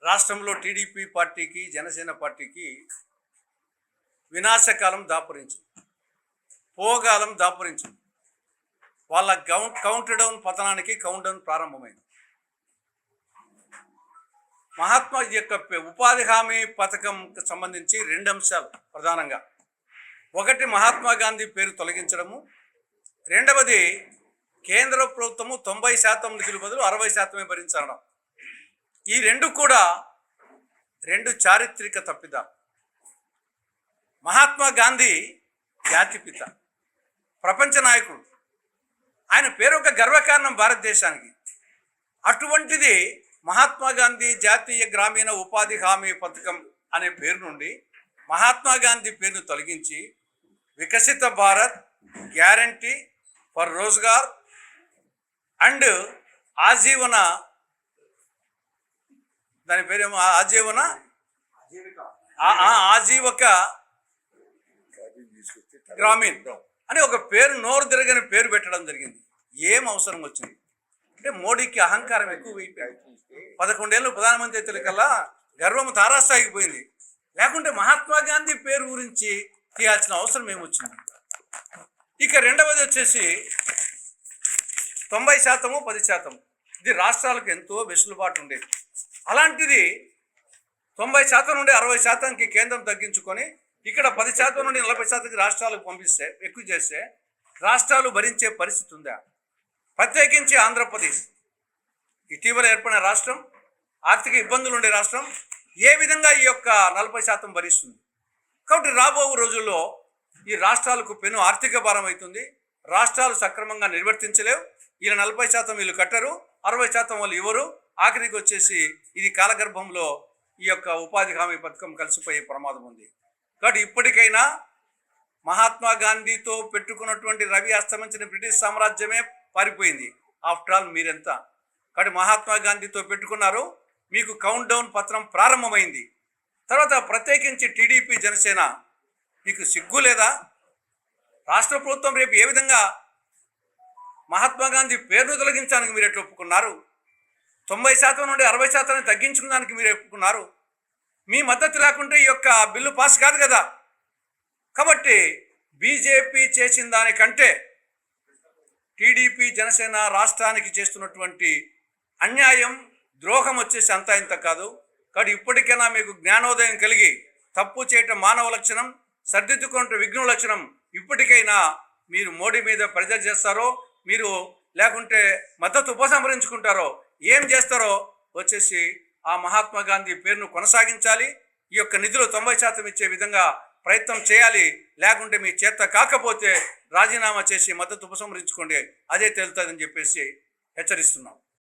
రాష్ట్రంలో టీడీపీ పార్టీకి జనసేన పార్టీకి వినాశకాలం దాపురించింది, పోగాలం దాపురించింది. వాళ్ళ కౌంట్ డౌన్ పతనానికి కౌంట్ డౌన్ ప్రారంభమైంది. మహాత్మా యొక్క ఉపాధి హామీ పథకంకి సంబంధించి రెండు అంశాలు ప్రధానంగా. ఒకటి, మహాత్మా గాంధీ పేరు తొలగించడము. రెండవది, కేంద్ర ప్రభుత్వము 90% నిధులు బదులు 60% భరించడం. ఈ రెండు కూడా రెండు చారిత్రక తప్పిదాలు. మహాత్మా గాంధీ జాతిపిత, ప్రపంచ నాయకుడు. ఆయన పేరు ఒక గర్వకారణం భారతదేశానికి. అటువంటిది మహాత్మా గాంధీ జాతీయ గ్రామీణ ఉపాధి హామీ పథకం అనే పేరు నుండి మహాత్మా గాంధీ పేరును తొలగించి Viksit Bharat, guarantee for Rozgar and ఆజీవన, దాని పేరేమో ఆజీవక గ్రామీణ్ అని ఒక పేరు, నోరు తిరగని పేరు పెట్టడం జరిగింది. ఏం అవసరం వచ్చింది అంటే మోడీకి అహంకారం ఎక్కువ అయిపోయింది. 11 ఏళ్ళు ప్రధానమంత్రి అయితే కల్లా గర్వం తారాస్థాయికి పోయింది. లేకుంటే మహాత్మా గాంధీ పేరు గురించి తీయాల్సిన అవసరం ఏమొచ్చింది. ఇక రెండవది వచ్చేసి 90%, 10%. ఇది రాష్ట్రాలకు ఎంతో వెసులుబాటు ఉండేది. అలాంటిది 90% నుండి 60%కి కేంద్రం తగ్గించుకొని ఇక్కడ 10% నుండి 40%కి రాష్ట్రాలకు పంపిస్తే, ఎక్కువ చేస్తే రాష్ట్రాలు భరించే పరిస్థితి ఉందా? ప్రత్యేకించి ఆంధ్రప్రదేశ్ ఇటీవల ఏర్పడిన రాష్ట్రం, ఆర్థిక ఇబ్బందులు ఉండే రాష్ట్రం ఏ విధంగా ఈ యొక్క 40% భరిస్తుంది? కాబట్టి రాబో రోజుల్లో ఈ రాష్ట్రాలకు పెను ఆర్థిక భారం అవుతుంది. రాష్ట్రాలు సక్రమంగా నిర్వర్తించలేవు. ఈయన 40% వీళ్ళు కట్టరు, 60% వాళ్ళు ఇవ్వరు. ఆఖరికి వచ్చేసి ఇది కాలగర్భంలో ఈ యొక్క ఉపాధి హామీ పథకం కలిసిపోయే ప్రమాదం ఉంది. కాబట్టి ఇప్పటికైనా మహాత్మా గాంధీతో పెట్టుకున్నటువంటి రవి అస్తమించిన బ్రిటిష్ సామ్రాజ్యమే పారిపోయింది. ఆఫ్టర్ ఆల్ మీరెంత? కాబట్టి మహాత్మా గాంధీతో పెట్టుకున్నారు, మీకు కౌంట్ డౌన్ పత్రం ప్రారంభమైంది. తర్వాత ప్రత్యేకించి టీడీపీ జనసేన, మీకు సిగ్గు లేదా? రాష్ట్ర ప్రభుత్వం రేపు ఏ విధంగా మహాత్మా గాంధీ పేరును తొలగించడానికి మీరు ఎట్లా ఒప్పుకున్నారు? 90% నుండి 60% తగ్గించుకోవడానికి మీరు ఒప్పుకున్నారు. మీ మద్దతు లేకుంటే ఈ యొక్క బిల్లు పాస్ కాదు కదా. కాబట్టి బీజేపీ చేసిన దానికంటే టీడీపీ జనసేన రాష్ట్రానికి చేస్తున్నటువంటి అన్యాయం, ద్రోహం వచ్చేసి అంతా ఇంత కాదు. కాబట్టి ఇప్పటికైనా మీకు జ్ఞానోదయం కలిగి తప్పు చేయటం మానవ లక్షణం, సర్దిద్దుకుంటే విఘ్న లక్షణం. ఇప్పటికైనా మీరు మోడీ మీద ప్రెజర్ చేస్తారో, మీరు లేకుంటే మద్దతు ఉపసంహరించుకుంటారో, ఏం చేస్తారో వచ్చేసి ఆ మహాత్మా గాంధీ పేరును కొనసాగించాలి. ఈ యొక్క నిధులు 90% ఇచ్చే విధంగా ప్రయత్నం చేయాలి. లేకుంటే మీ చేత కాకపోతే రాజీనామా చేసి మద్దతు ఉపసంహరించుకోండి, అదే తేలుతుందని చెప్పేసి హెచ్చరిస్తున్నాం.